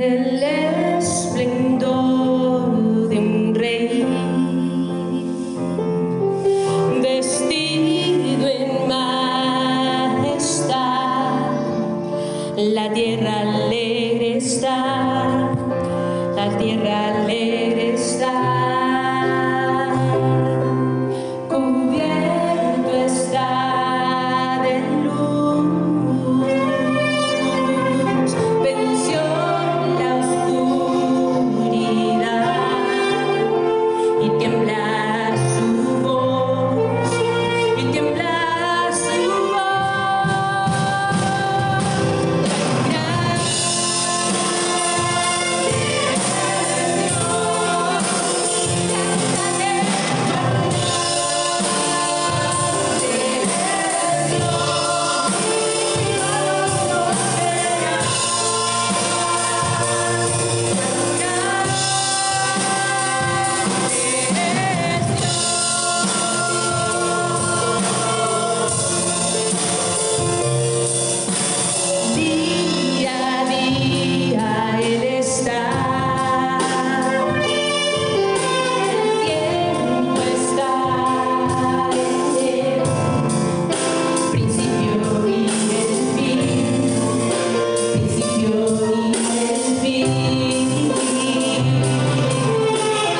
el esplendor de un rey, vestido en majestad. La tierra alegre está, la tierra alegre está. Cubierto está de luz, venció la oscuridad y tiembla su voz, y tiembla su voz. Día a día Él está, el tiempo está en Él, principio y el fin, principio y el fin.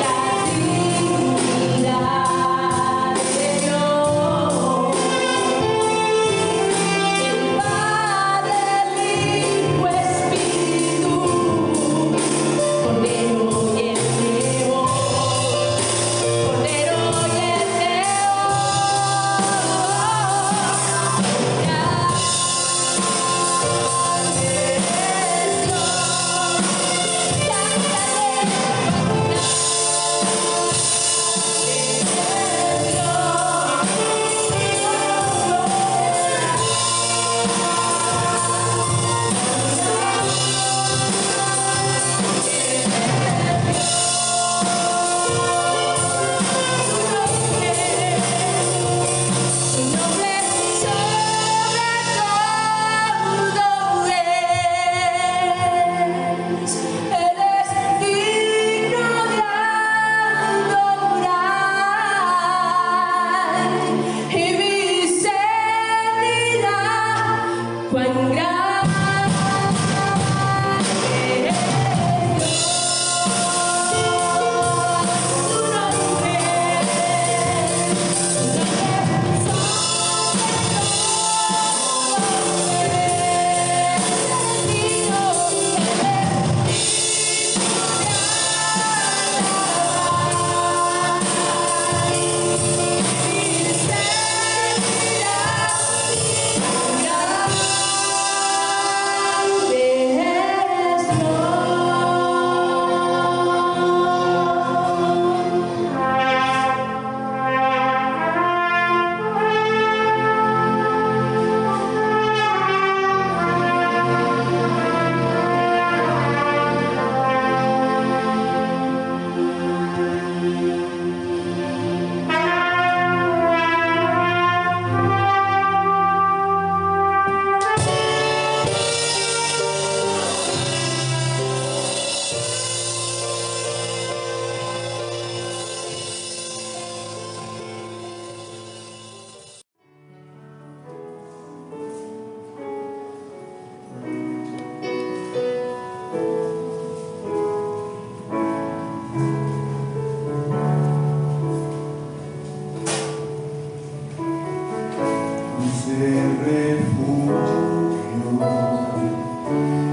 La Trinidad de Dios, el Padre, el Hijo, Espíritu, Cordero y el León, Cordero y el su nombre sobre todo es. Él es digno de adorar, y misericórdia, cuán grande es su nombre.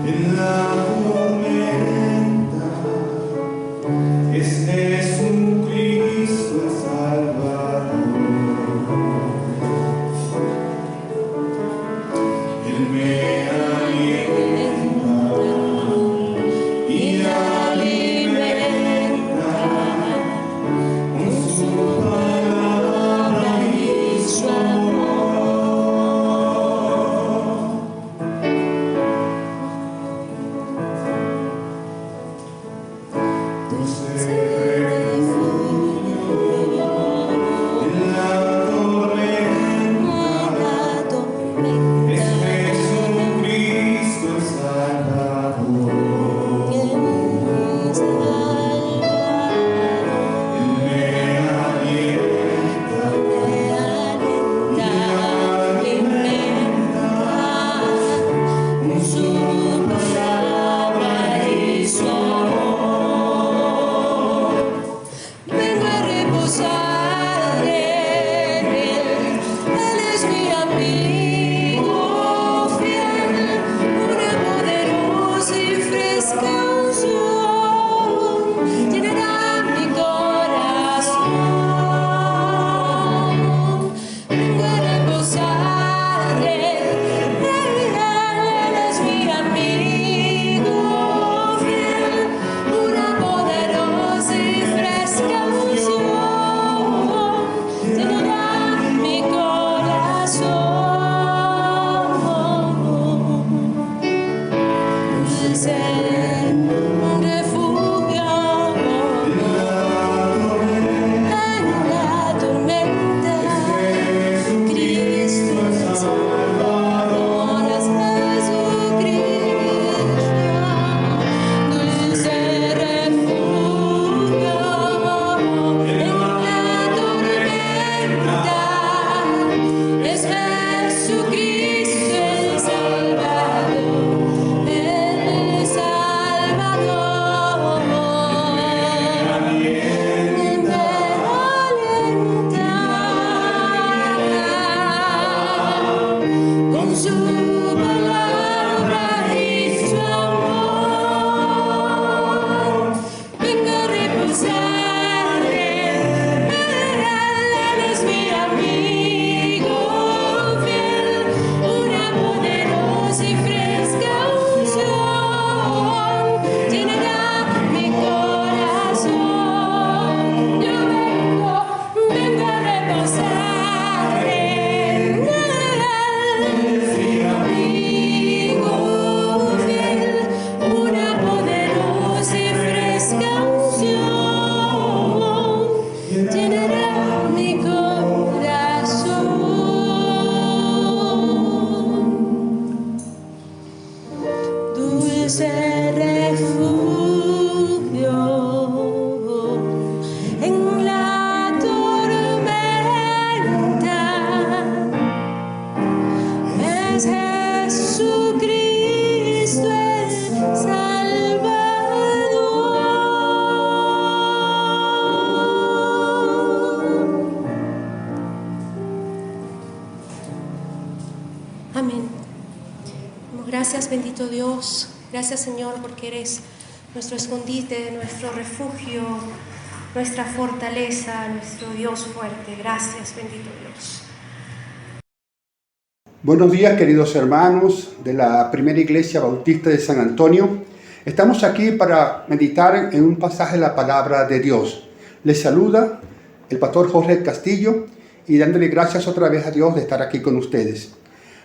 En la tormenta es Jesucristo el Salvador. Él me alienta y alimenta con su palabra y su amor. Amén. Gracias, bendito Dios. Gracias, Señor, porque eres nuestro escondite, nuestro refugio, nuestra fortaleza, nuestro Dios fuerte. Gracias, bendito Dios. Buenos días, queridos hermanos de la Primera Iglesia Bautista de San Antonio. Estamos aquí para meditar en un pasaje de la Palabra de Dios. Les saluda el pastor Jorge Castillo y dándole gracias otra vez a Dios de estar aquí con ustedes.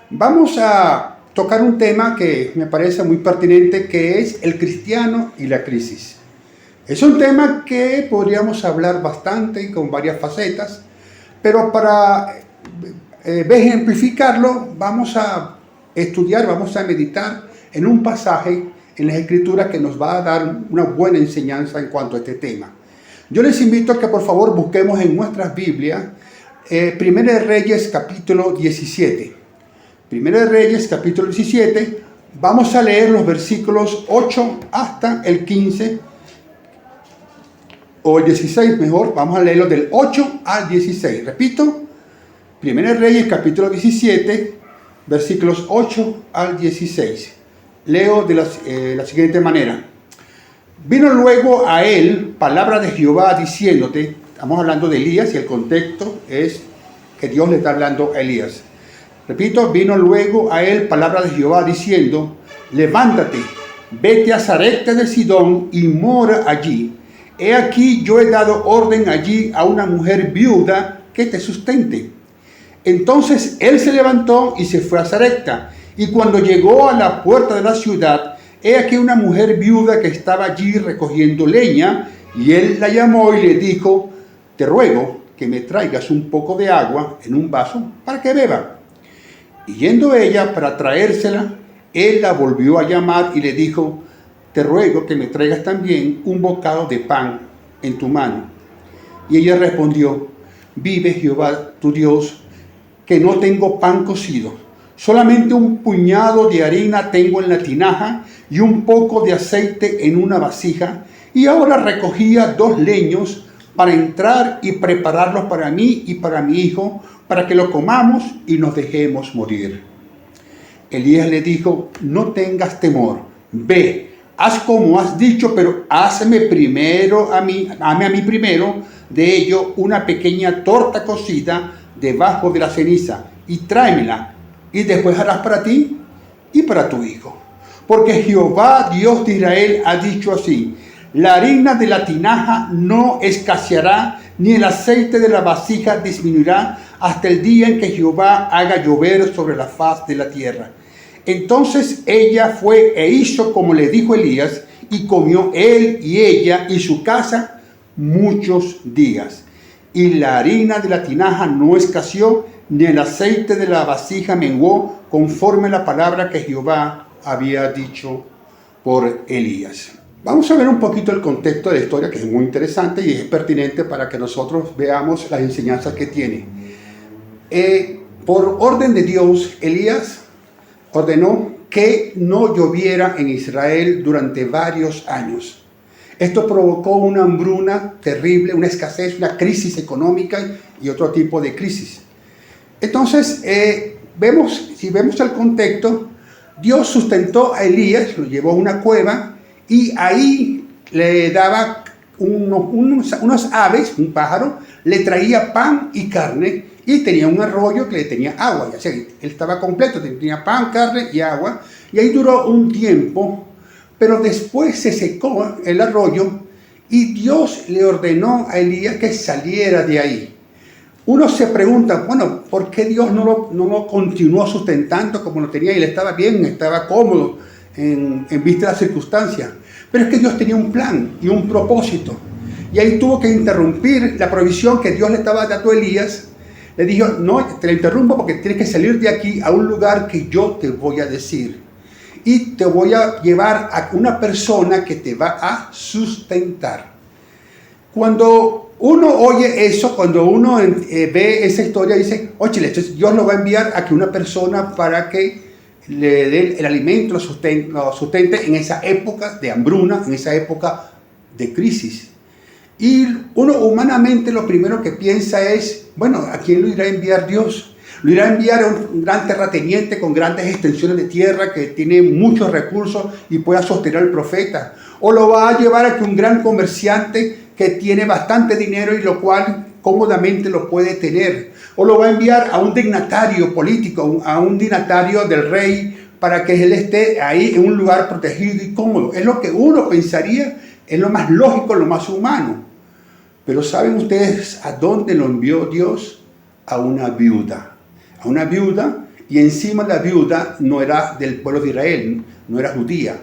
Vamos a tocar un tema que me parece muy pertinente, que es el cristiano y la crisis. Es un tema que podríamos hablar bastante y con varias facetas, pero para ejemplificarlo vamos a estudiar, vamos a meditar en un pasaje en las Escrituras que nos va a dar una buena enseñanza en cuanto a este tema. Yo les invito a que por favor busquemos en nuestras Biblias Primera de Reyes capítulo 17. Primera de Reyes capítulo 17, vamos a leer los versículos 8 hasta el 15, o el 16 mejor, vamos a leerlos del 8 al 16. Repito, Primera de Reyes capítulo 17, versículos 8 al 16. Leo de la siguiente manera. Vino luego a él palabra de Jehová diciéndote, estamos hablando de Elías y el contexto es que Dios le está hablando a Elías. Repito, vino luego a él palabra de Jehová diciendo, levántate, vete a Sarepta de Sidón y mora allí. He aquí yo he dado orden allí a una mujer viuda que te sustente. Entonces él se levantó y se fue a Sarepta. Y cuando llegó a la puerta de la ciudad, he aquí una mujer viuda que estaba allí recogiendo leña, y él la llamó y le dijo, te ruego que me traigas un poco de agua en un vaso para que beba. Y yendo ella para traérsela, él la volvió a llamar y le dijo, te ruego que me traigas también un bocado de pan en tu mano. Y ella respondió, vive Jehová tu Dios, que no tengo pan cocido. Solamente un puñado de harina tengo en la tinaja y un poco de aceite en una vasija. Y ahora recogía 2 leños para entrar y prepararlos para mí y para mi hijo, para que lo comamos y nos dejemos morir. Elías le dijo, no tengas temor, ve, haz como has dicho, pero hazme primero a mí primero de ello una pequeña torta cocida debajo de la ceniza y tráemela. Y después harás para ti y para tu hijo. Porque Jehová, Dios de Israel, ha dicho así, la harina de la tinaja no escaseará, ni el aceite de la vasija disminuirá, hasta el día en que Jehová haga llover sobre la faz de la tierra. Entonces ella fue e hizo como le dijo Elías, y comió él y ella y su casa muchos días. Y la harina de la tinaja no escaseó, ni el aceite de la vasija menguó, conforme la palabra que Jehová había dicho por Elías. Vamos a ver un poquito el contexto de la historia, que es muy interesante y es pertinente para que nosotros veamos las enseñanzas que tiene. Por orden de Dios, Elías ordenó que no lloviera en Israel durante varios años. Esto provocó una hambruna terrible, una escasez, una crisis económica y otro tipo de crisis. Entonces, si vemos el contexto, Dios sustentó a Elías, lo llevó a una cueva y ahí le daba unas aves, un pájaro, le traía pan y carne y tenía un arroyo que le tenía agua. O sea, él estaba completo, tenía pan, carne y agua. Y ahí duró un tiempo, pero después se secó el arroyo y Dios le ordenó a Elías que saliera de ahí. Uno se pregunta, bueno, ¿por qué Dios no lo continuó sustentando como lo tenía? Él estaba bien, estaba cómodo en vista de las circunstancias. Pero es que Dios tenía un plan y un propósito. Y ahí tuvo que interrumpir la provisión que Dios le estaba dando a Elías. Le dijo, no, te la interrumpo porque tienes que salir de aquí a un lugar que yo te voy a decir. Y te voy a llevar a una persona que te va a sustentar. Cuando uno oye eso, cuando uno ve esa historia, dice, oye, entonces Dios lo va a enviar a que una persona para que le dé el alimento, lo sustente en esa época de hambruna, en esa época de crisis. Y uno humanamente lo primero que piensa es, bueno, ¿a quién lo irá a enviar Dios? Lo irá a enviar a un gran terrateniente con grandes extensiones de tierra que tiene muchos recursos y pueda sostener al profeta. O lo va a llevar a que un gran comerciante que tiene bastante dinero y lo cual cómodamente lo puede tener. O lo va a enviar a un dignatario político, a un dignatario del rey, para que él esté ahí en un lugar protegido y cómodo. Es lo que uno pensaría, es lo más lógico, lo más humano. Pero ¿saben ustedes a dónde lo envió Dios? A una viuda. A una viuda, y encima la viuda no era del pueblo de Israel, no era judía,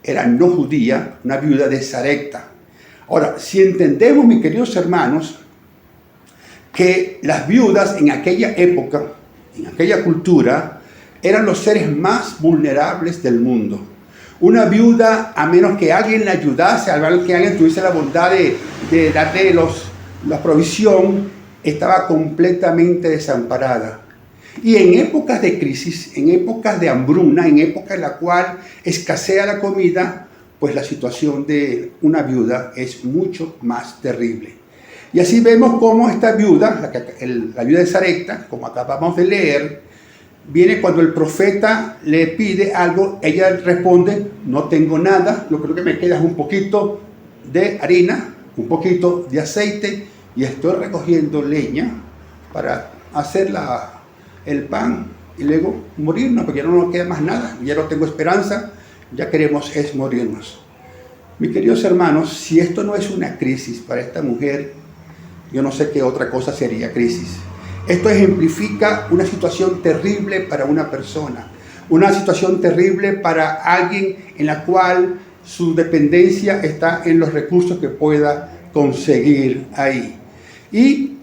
era no judía, una viuda de Sarepta. Ahora, si entendemos, mis queridos hermanos, que las viudas en aquella época, en aquella cultura, eran los seres más vulnerables del mundo. Una viuda, a menos que alguien la ayudase, a menos que alguien tuviese la bondad de darle la provisión, estaba completamente desamparada. Y en épocas de crisis, en épocas de hambruna, en épocas en la cual escasea la comida, pues la situación de una viuda es mucho más terrible. Y así vemos cómo esta viuda, la viuda de Sarepta, como acabamos de leer, viene cuando el profeta le pide algo, ella responde, no tengo nada, lo que me queda es un poquito de harina, un poquito de aceite, y estoy recogiendo leña para hacer el pan y luego morirnos, porque ya no nos queda más nada, ya no tengo esperanza, ya queremos es morirnos. Mis queridos hermanos, si esto no es una crisis para esta mujer, yo no sé qué otra cosa sería crisis. Esto ejemplifica una situación terrible para una persona, una situación terrible para alguien en la cual su dependencia está en los recursos que pueda conseguir ahí. Y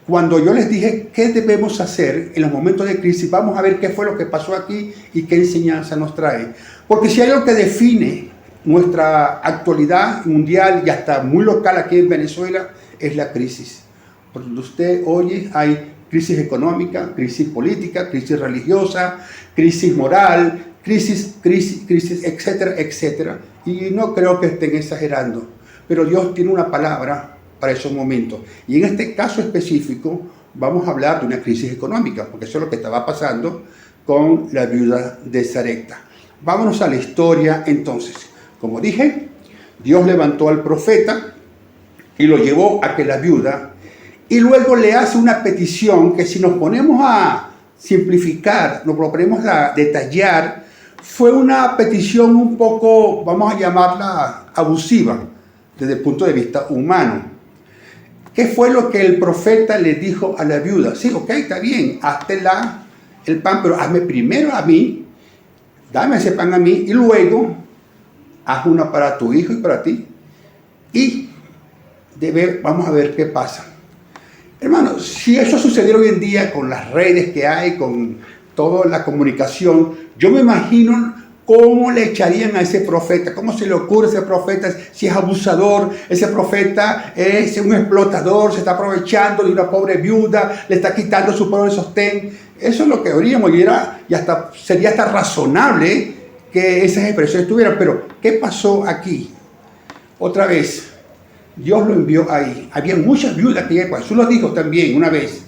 cuando yo les dije qué debemos hacer en los momentos de crisis, vamos a ver qué fue lo que pasó aquí y qué enseñanza nos trae. Porque si hay algo que define nuestra actualidad mundial y hasta muy local aquí en Venezuela, es la crisis. Por donde usted oye, hay crisis económica, crisis política, crisis religiosa, crisis moral, crisis, etcétera, etcétera. Y no creo que estén exagerando, pero Dios tiene una palabra para esos momentos. Y en este caso específico vamos a hablar de una crisis económica, porque eso es lo que estaba pasando con la viuda de Sarepta. Vámonos a la historia entonces. Como dije, Dios levantó al profeta y lo llevó a que la viuda, y luego le hace una petición que si nos ponemos a simplificar, nos ponemos a detallar, fue una petición un poco, vamos a llamarla abusiva, desde el punto de vista humano. ¿Qué fue lo que el profeta le dijo a la viuda? Sí, ok, está bien, hazte el pan, pero hazme primero a mí, dame ese pan a mí, y luego haz una para tu hijo y para ti. Y vamos a ver qué pasa. Hermanos, si eso sucediera hoy en día con las redes que hay, con toda la comunicación, yo me imagino cómo le echarían a ese profeta, cómo se le ocurre a ese profeta, si es abusador, ese profeta es un explotador, se está aprovechando de una pobre viuda, le está quitando su pobre sostén. Eso es lo que oiríamos sería hasta razonable que esas expresiones estuvieran. Pero, ¿qué pasó aquí? Otra vez, Dios lo envió ahí. Había muchas viudas que Jesús lo dijo también una vez,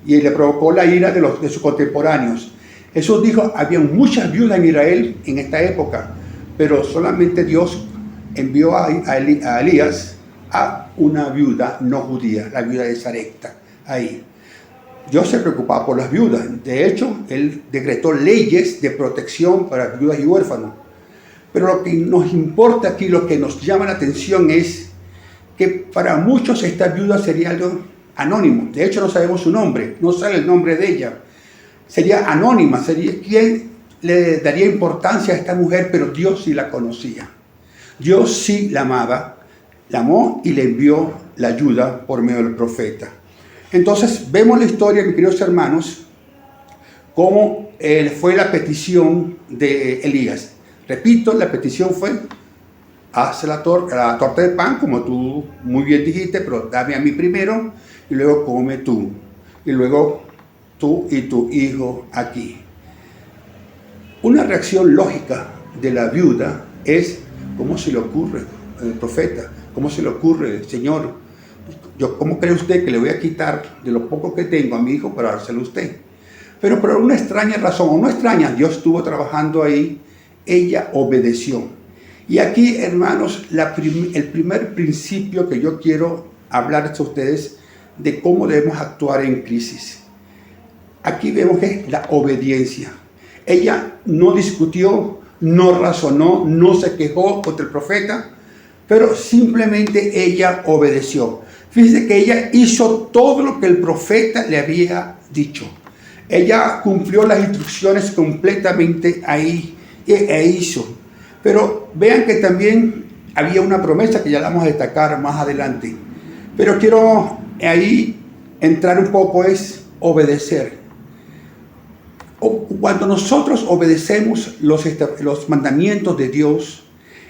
y le provocó la ira de sus contemporáneos. Jesús dijo, había muchas viudas en Israel en esta época, pero solamente Dios envió a Elías a una viuda no judía, la viuda de Sarepta, ahí. Dios se preocupaba por las viudas. De hecho, Él decretó leyes de protección para viudas y huérfanos. Pero lo que nos importa aquí, lo que nos llama la atención es que para muchos esta viuda sería algo anónimo. De hecho, no sabemos su nombre, no sale el nombre de ella. Sería anónima, sería quien le daría importancia a esta mujer, pero Dios sí la conocía. Dios sí la amaba, la amó y le envió la ayuda por medio del profeta. Entonces, vemos la historia, mis queridos hermanos, cómo fue la petición de Elías. Repito, la petición fue: haz la torta de pan, como tú muy bien dijiste, pero dame a mí primero, y luego come tú, y luego tú y tu hijo aquí. Una reacción lógica de la viuda es: ¿cómo se le ocurre el profeta? ¿Cómo se le ocurre, Señor? ¿Cómo cree usted que le voy a quitar de lo poco que tengo a mi hijo para dárselo a usted? Pero por una extraña razón, o no extraña, Dios estuvo trabajando ahí, ella obedeció. Y aquí, hermanos, el primer principio que yo quiero hablarles a ustedes de cómo debemos actuar en crisis. Aquí vemos que es la obediencia. Ella no discutió, no razonó, no se quejó contra el profeta, pero simplemente ella obedeció. Fíjense que ella hizo todo lo que el profeta le había dicho. Ella cumplió las instrucciones completamente ahí e hizo. Pero vean que también había una promesa que ya la vamos a destacar más adelante. Pero quiero ahí entrar un poco, es obedecer. Cuando nosotros obedecemos los mandamientos de Dios,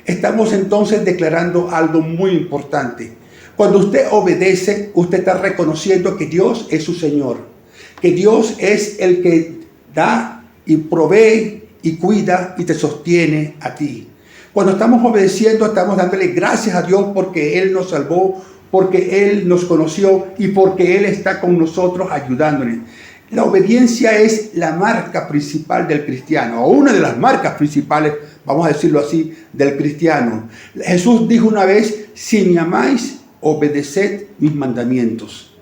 estamos entonces declarando algo muy importante. Cuando usted obedece, usted está reconociendo que Dios es su Señor, que Dios es el que da y provee y cuida y te sostiene a ti. Cuando estamos obedeciendo, estamos dándole gracias a Dios porque Él nos salvó, porque Él nos conoció y porque Él está con nosotros ayudándonos. La obediencia es la marca principal del cristiano, o una de las marcas principales, vamos a decirlo así, del cristiano. Jesús dijo una vez: si me amáis, obedeced mis mandamientos.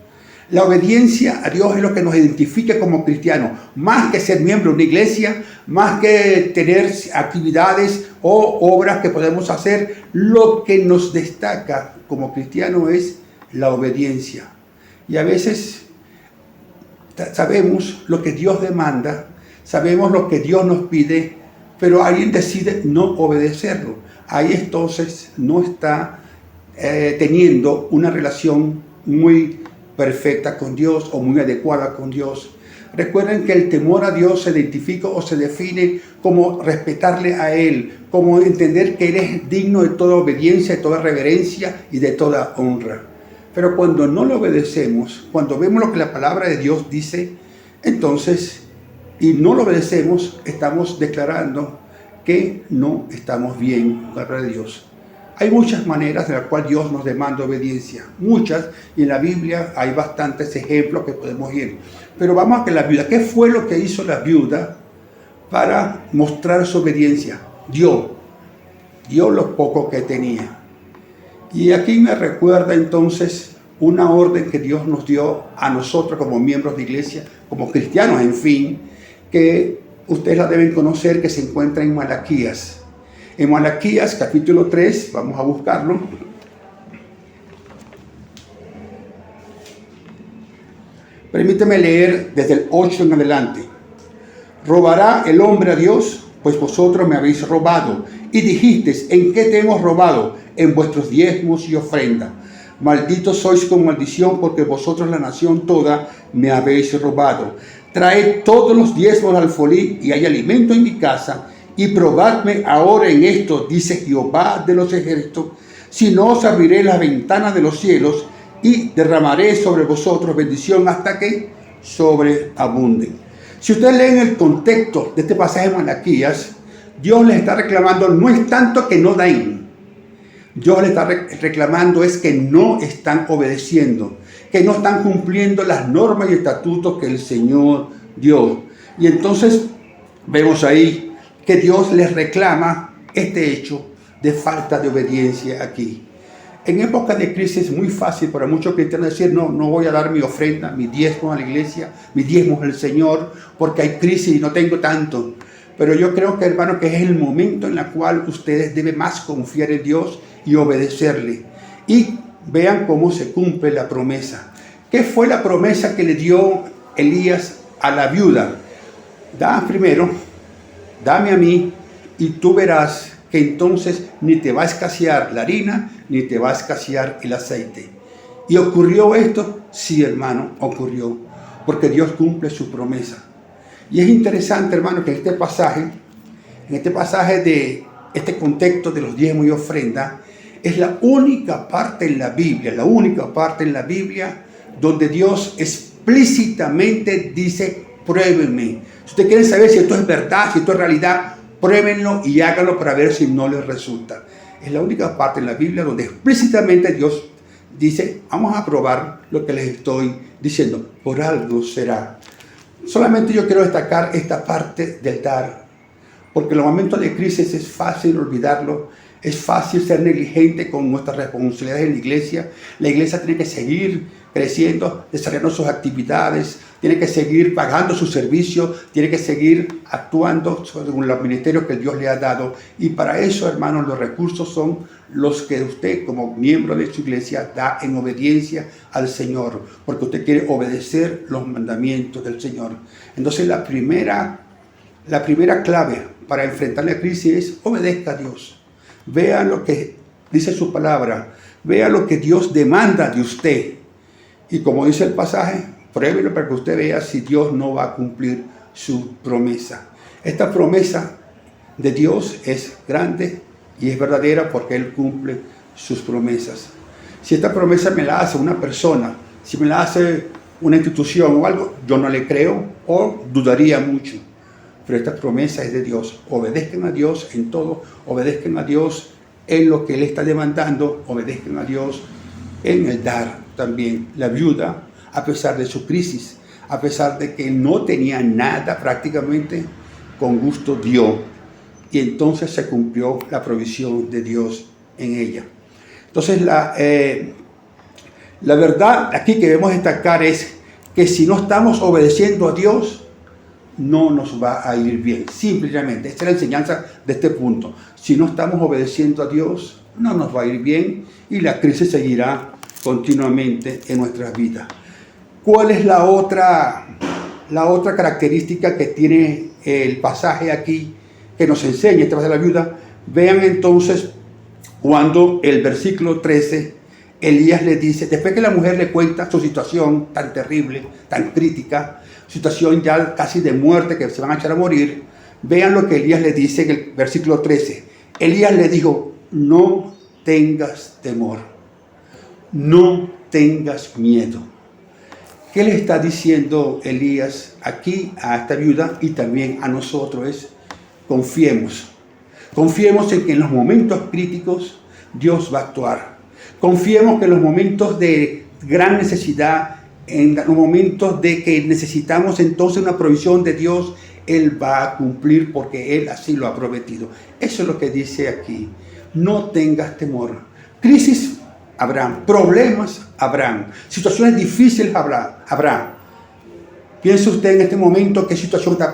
La obediencia a Dios es lo que nos identifica como cristianos, más que ser miembro de una iglesia, más que tener actividades o obras que podemos hacer. Lo que nos destaca como cristianos es la obediencia. Y a veces sabemos lo que Dios demanda, sabemos lo que Dios nos pide, pero alguien decide no obedecerlo. Ahí entonces no está teniendo una relación muy perfecta con Dios o muy adecuada con Dios. Recuerden que el temor a Dios se identifica o se define como respetarle a Él, como entender que Él es digno de toda obediencia, de toda reverencia y de toda honra. Pero cuando no le obedecemos, cuando vemos lo que la palabra de Dios dice, entonces, y no lo obedecemos, estamos declarando que no estamos bien con la palabra de Dios. Hay muchas maneras en las cuales Dios nos demanda obediencia, muchas, y en la Biblia hay bastantes ejemplos que podemos ir. Pero vamos a que la viuda, ¿qué fue lo que hizo la viuda para mostrar su obediencia? Dio lo poco que tenía. Y aquí me recuerda entonces una orden que Dios nos dio a nosotros como miembros de iglesia, como cristianos, en fin, que ustedes la deben conocer, que se encuentra en Malaquías. En Malaquías capítulo 3, vamos a buscarlo. Permíteme leer desde el 8 en adelante. ¿Robará el hombre a Dios? Pues vosotros me habéis robado. Y dijisteis: ¿en qué te hemos robado? En vuestros diezmos y ofrendas. Malditos sois con maldición, porque vosotros, la nación toda, me habéis robado. Traed todos los diezmos al alfolí, y hay alimento en mi casa. Y probadme ahora en esto, dice Jehová de los ejércitos, si no os abriré las ventanas de los cielos y derramaré sobre vosotros bendición hasta que sobreabunden. Si ustedes leen el contexto de este pasaje de Malaquías, Dios les está reclamando, no es tanto que no den, Dios les está reclamando es que no están obedeciendo, que no están cumpliendo las normas y estatutos que el Señor dio. Y entonces vemos ahí que Dios les reclama este hecho de falta de obediencia aquí. En época de crisis es muy fácil para muchos cristianos decir: no voy a dar mi ofrenda, mi diezmo a la iglesia, mi diezmo al Señor, porque hay crisis y no tengo tanto. Pero yo creo que, hermano, que es el momento en el cual ustedes deben más confiar en Dios y obedecerle. Y vean cómo se cumple la promesa. ¿Qué fue la promesa que le dio Elías a la viuda? Dame a mí y tú verás que entonces ni te va a escasear la harina, ni te va a escasear el aceite. ¿Y ocurrió esto? Sí, hermano, ocurrió, porque Dios cumple su promesa. Y es interesante, hermano, que en este pasaje de este contexto de los diezmos y ofrendas, es la única parte en la Biblia, donde Dios explícitamente dice: pruébenme. Si ustedes quieren saber si esto es verdad, si esto es realidad, pruébenlo y háganlo para ver si no les resulta. Es la única parte en la Biblia donde explícitamente Dios dice, vamos a probar lo que les estoy diciendo, por algo será. Solamente yo quiero destacar esta parte del dar, porque en los momentos de crisis es fácil olvidarlo, es fácil ser negligente con nuestras responsabilidades en la iglesia. La iglesia tiene que seguir creciendo, desarrollando sus actividades, tiene que seguir pagando sus servicios, tiene que seguir actuando según los ministerios que Dios le ha dado. Y para eso, hermanos, los recursos son los que usted, como miembro de su iglesia, da en obediencia al Señor, porque usted quiere obedecer los mandamientos del Señor. Entonces, la primera clave para enfrentar la crisis es obedezca a Dios. Vea lo que dice su palabra, vea lo que Dios demanda de usted. Y como dice el pasaje, pruébelo para que usted vea si Dios no va a cumplir su promesa. Esta promesa de Dios es grande y es verdadera porque Él cumple sus promesas. Si esta promesa me la hace una persona, si me la hace una institución o algo, yo no le creo o dudaría mucho. Pero esta promesa es de Dios. Obedezcan a Dios en todo, obedezcan a Dios en lo que Él está demandando, obedezcan a Dios en el dar también. La viuda, a pesar de su crisis, a pesar de que no tenía nada prácticamente, con gusto dio. Y entonces se cumplió la provisión de Dios en ella. Entonces la verdad aquí que debemos destacar es que si no estamos obedeciendo a Dios, no nos va a ir bien. Simplemente, esta es la enseñanza de este punto. Si no estamos obedeciendo a Dios, no nos va a ir bien y la crisis seguirá continuamente en nuestras vidas. ¿Cuál es la otra característica que tiene el pasaje aquí que nos enseña esta pasaje de la viuda? Vean entonces cuando el versículo 13, Elías le dice, después que la mujer le cuenta su situación tan terrible, tan crítica, situación ya casi de muerte, que se van a echar a morir, vean lo que Elías le dice en el versículo 13. Elías le dijo, no tengas temor, no tengas miedo. ¿Qué le está diciendo Elías aquí a esta viuda y también a nosotros? Es confiemos. Confiemos en que en los momentos críticos Dios va a actuar. Confiemos que en los momentos de gran necesidad, en los momentos de que necesitamos entonces una provisión de Dios, Él va a cumplir porque Él así lo ha prometido. Eso es lo que dice aquí. No tengas temor. Crisis habrán, problemas habrán, situaciones difíciles habrá. Piense usted en este momento qué situación está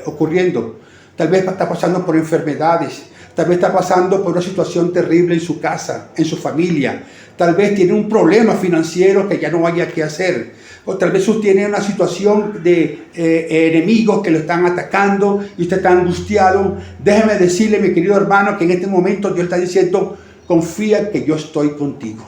ocurriendo. Tal vez está pasando por enfermedades, tal vez está pasando por una situación terrible en su casa, en su familia. Tal vez tiene un problema financiero que ya no haya qué hacer. O tal vez usted tiene una situación de enemigos que lo están atacando y usted está angustiado. Déjeme decirle, mi querido hermano, que en este momento Dios está diciendo, confía que yo estoy contigo.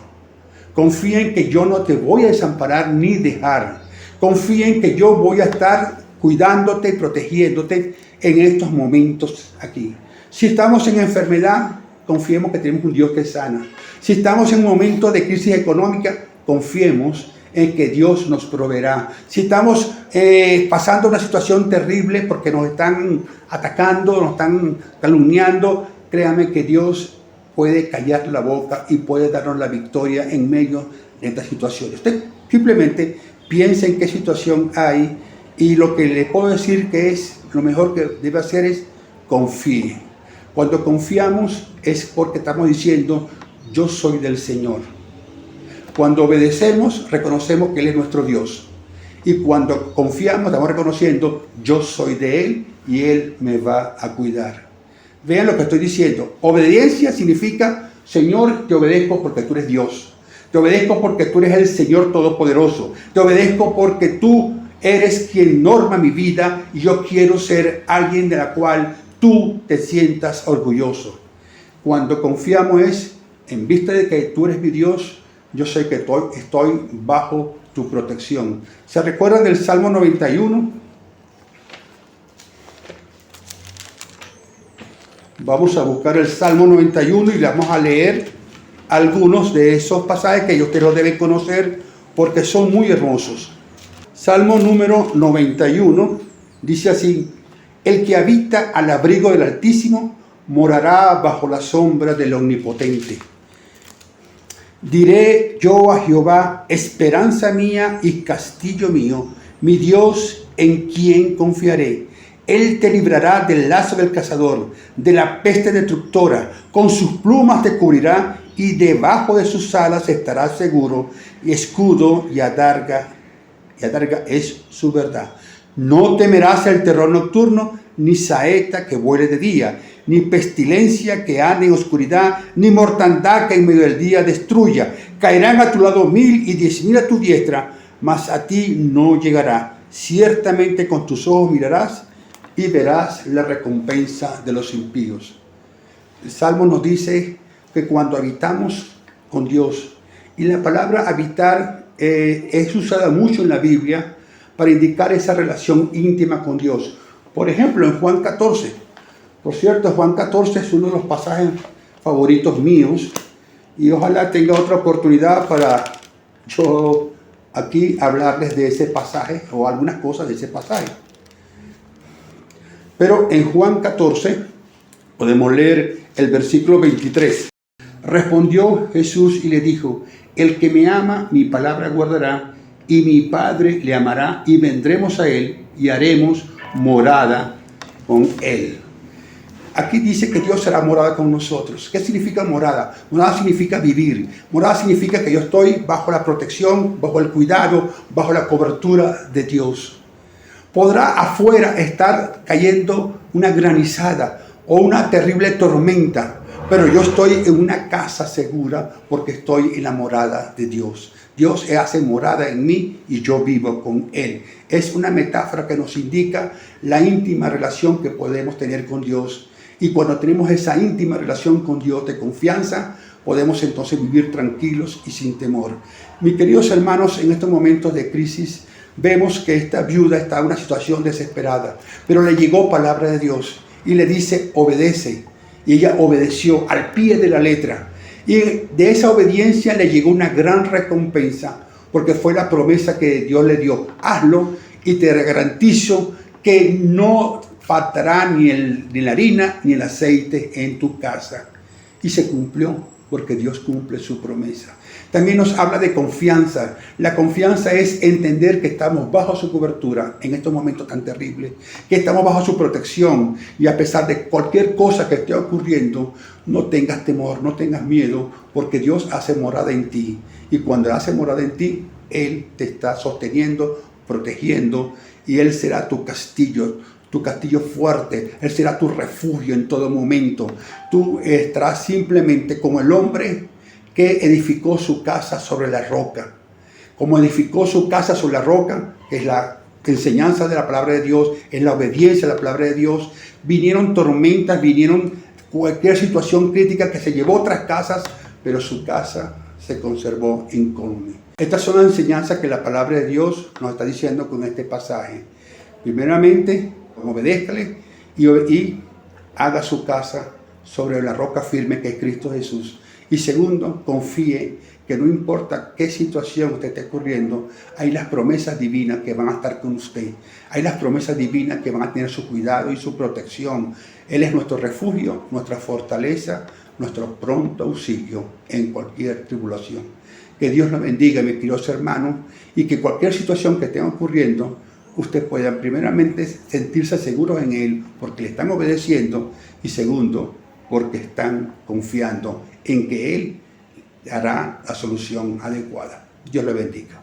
Confía en que yo no te voy a desamparar ni dejar. Confía en que yo voy a estar cuidándote y protegiéndote en estos momentos aquí. Si estamos en enfermedad, confiemos que tenemos un Dios que sana. Si estamos en un momento de crisis económica, confiemos en que Dios nos proveerá. Si estamos pasando una situación terrible porque nos están atacando, nos están calumniando, créame que Dios puede callar la boca y puede darnos la victoria en medio de esta situación. Usted simplemente piensa en qué situación hay y lo que le puedo decir que es lo mejor que debe hacer es confíe. Cuando confiamos es porque estamos diciendo yo soy del Señor. Cuando obedecemos reconocemos que Él es nuestro Dios. Y cuando confiamos estamos reconociendo yo soy de Él y Él me va a cuidar. Vean lo que estoy diciendo. Obediencia significa Señor, te obedezco porque tú eres Dios. Te obedezco porque tú eres el Señor Todopoderoso. Te obedezco porque tú eres quien norma mi vida y yo quiero ser alguien de la cual tú te sientas orgulloso. Cuando confiamos es, en vista de que tú eres mi Dios, yo sé que estoy bajo tu protección. ¿Se recuerdan del Salmo 91? Vamos a buscar el Salmo 91 y le vamos a leer algunos de esos pasajes que ustedes lo deben conocer porque son muy hermosos. Salmo número 91 dice así: el que habita al abrigo del Altísimo morará bajo la sombra del Omnipotente. Diré yo a Jehová, esperanza mía y castillo mío, mi Dios en quien confiaré. Él te librará del lazo del cazador, de la peste destructora. Con sus plumas te cubrirá y debajo de sus alas estarás seguro. Y escudo y adarga es su verdad. No temerás el terror nocturno, ni saeta que vuele de día, ni pestilencia que ande en oscuridad, ni mortandad que en medio del día destruya. Caerán a tu lado 1000 y 10.000 a tu diestra, mas a ti no llegará. Ciertamente con tus ojos mirarás y verás la recompensa de los impíos. El Salmo nos dice que cuando habitamos con Dios, y la palabra habitar es usada mucho en la Biblia para indicar esa relación íntima con Dios. Por ejemplo, en Juan 14. Por cierto, Juan 14 es uno de los pasajes favoritos míos y ojalá tenga otra oportunidad para yo aquí hablarles de ese pasaje o algunas cosas de ese pasaje. Pero en Juan 14 podemos leer el versículo 23. Respondió Jesús y le dijo: el que me ama, mi palabra guardará, y mi Padre le amará, y vendremos a él y haremos morada con él. Aquí dice que Dios será morada con nosotros. ¿Qué significa morada? Morada significa vivir. Morada significa que yo estoy bajo la protección, bajo el cuidado, bajo la cobertura de Dios. Podrá afuera estar cayendo una granizada o una terrible tormenta, pero yo estoy en una casa segura porque estoy en la morada de Dios. Dios hace morada en mí y yo vivo con Él. Es una metáfora que nos indica la íntima relación que podemos tener con Dios. Y cuando tenemos esa íntima relación con Dios de confianza, podemos entonces vivir tranquilos y sin temor. Mis queridos hermanos, en estos momentos de crisis, vemos que esta viuda está en una situación desesperada, pero le llegó palabra de Dios y le dice: obedece. Y ella obedeció al pie de la letra. Y de esa obediencia le llegó una gran recompensa, porque fue la promesa que Dios le dio: hazlo y te garantizo que no faltará ni la harina ni el aceite en tu casa. Y se cumplió, porque Dios cumple su promesa. También nos habla de confianza. La confianza es entender que estamos bajo su cobertura en estos momentos tan terribles, que estamos bajo su protección, y a pesar de cualquier cosa que esté ocurriendo, no tengas temor, no tengas miedo, porque Dios hace morada en ti. Y cuando hace morada en ti, Él te está sosteniendo, protegiendo, y Él será tu castillo fuerte. Él será tu refugio en todo momento. Tú estarás simplemente como el hombre que edificó su casa sobre la roca. Como edificó su casa sobre la roca, que es la enseñanza de la palabra de Dios, es la obediencia a la palabra de Dios. Vinieron tormentas, vinieron cualquier situación crítica que se llevó otras casas, pero su casa se conservó incólume. Estas son las enseñanzas que la palabra de Dios nos está diciendo con este pasaje. Primeramente, obedézcale y haga su casa sobre la roca firme que es Cristo Jesús. Y segundo, confíe que no importa qué situación usted esté ocurriendo, hay las promesas divinas que van a estar con usted. Hay las promesas divinas que van a tener su cuidado y su protección. Él es nuestro refugio, nuestra fortaleza, nuestro pronto auxilio en cualquier tribulación. Que Dios los bendiga, mis queridos hermanos, y que cualquier situación que esté ocurriendo, usted pueda primeramente sentirse seguros en Él porque le están obedeciendo, y segundo, porque están confiando en que Él hará la solución adecuada. Dios le bendiga.